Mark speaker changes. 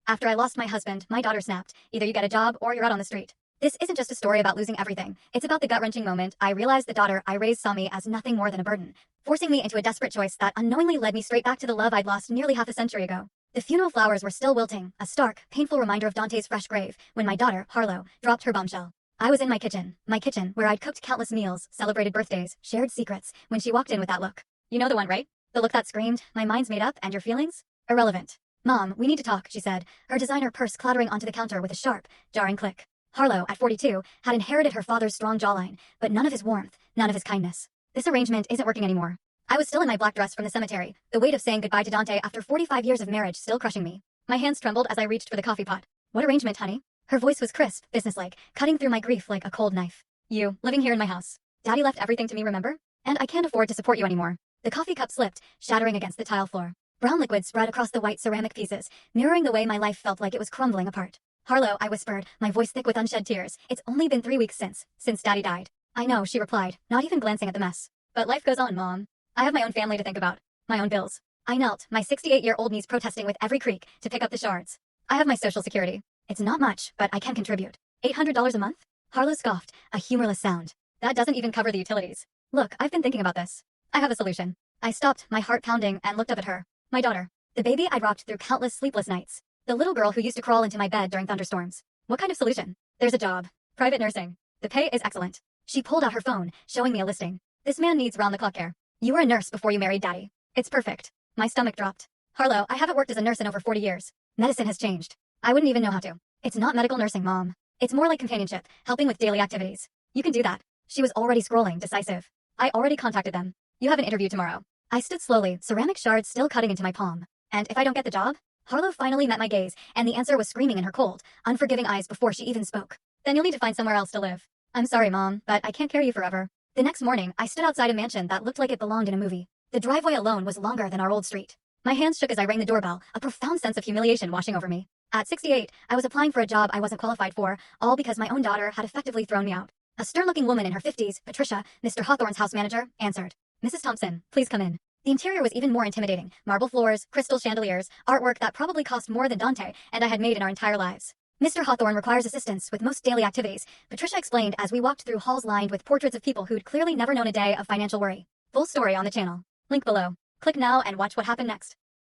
Speaker 1: After I lost my husband, my daughter snapped. Either you get a job or you're out on the street. This isn't just a story about losing everything. It's about the gut-wrenching moment I realized the daughter I raised saw me as nothing more than a burden, forcing me into a desperate choice that unknowingly led me straight back to the love I'd lost nearly half a century ago. The funeral flowers were still wilting, a stark, painful reminder of Dante's fresh grave, when my daughter, Harlow, dropped her bombshell. I was in my kitchen, where I'd cooked countless meals, celebrated birthdays, shared secrets, when she walked in with that look. You know the one, right? The look that screamed, "My mind's made up, and your feelings? Irrelevant." "Mom, we need to talk," she said, her designer purse clattering onto the counter with a sharp, jarring click. Harlow, at 42, had inherited her father's strong jawline, but none of his warmth, none of his kindness. This arrangement isn't working anymore. I was still in my black dress from the cemetery, the weight of saying goodbye to Dante after 45 years of marriage still crushing me. My hands trembled as I reached for the coffee pot. "What arrangement, honey?" Her voice was crisp, businesslike, cutting through my grief like a cold knife. "You, living here in my house. Daddy left everything to me, remember? And I can't afford to support you anymore." The coffee cup slipped, shattering against the tile floor. Brown liquid spread across the white ceramic pieces, mirroring the way my life felt like it was crumbling apart. "Harlow," I whispered, my voice thick with unshed tears. "It's only been 3 weeks since Daddy died." "I know," she replied, not even glancing at the mess. "But life goes on, Mom. I have my own family to think about. My own bills." I knelt, my 68-year-old knees protesting with every creak, to pick up the shards. "I have my Social Security. It's not much, but I can contribute." $800 a month? Harlow scoffed, a humorless sound. "That doesn't even cover the utilities." "Look, I've been thinking about this. I have a solution." I stopped, my heart pounding, and looked up at her. My daughter. The baby I'd rocked through countless sleepless nights. The little girl who used to crawl into my bed during thunderstorms. "What kind of solution?" "There's a job. Private nursing. The pay is excellent." She pulled out her phone, showing me a listing. "This man needs round-the-clock care. You were a nurse before you married Daddy. It's perfect." My stomach dropped. "Harlow, I haven't worked as a nurse in over 40 years. Medicine has changed. I wouldn't even know how to." "It's not medical nursing, Mom. It's more like companionship, helping with daily activities. You can do that." She was already scrolling, decisive. "I already contacted them. You have an interview tomorrow." I stood slowly, ceramic shards still cutting into my palm. "And if I don't get the job?" Harlow finally met my gaze, and the answer was screaming in her cold, unforgiving eyes before she even spoke. "Then you'll need to find somewhere else to live." "I'm sorry, Mom, but I can't carry you forever." The next morning, I stood outside a mansion that looked like it belonged in a movie. The driveway alone was longer than our old street. My hands shook as I rang the doorbell, a profound sense of humiliation washing over me. At 68, I was applying for a job I wasn't qualified for, all because my own daughter had effectively thrown me out. A stern-looking woman in her 50s, Patricia, Mr. Hawthorne's house manager, answered. "Mrs. Thompson, please come in." The interior was even more intimidating. Marble floors, crystal chandeliers, artwork that probably cost more than Dante and I had made in our entire lives. "Mr. Hawthorne requires assistance with most daily activities," Patricia explained as we walked through halls lined with portraits of people who'd clearly never known a day of financial worry. Full story on the channel. Link below. Click now and watch what happened next.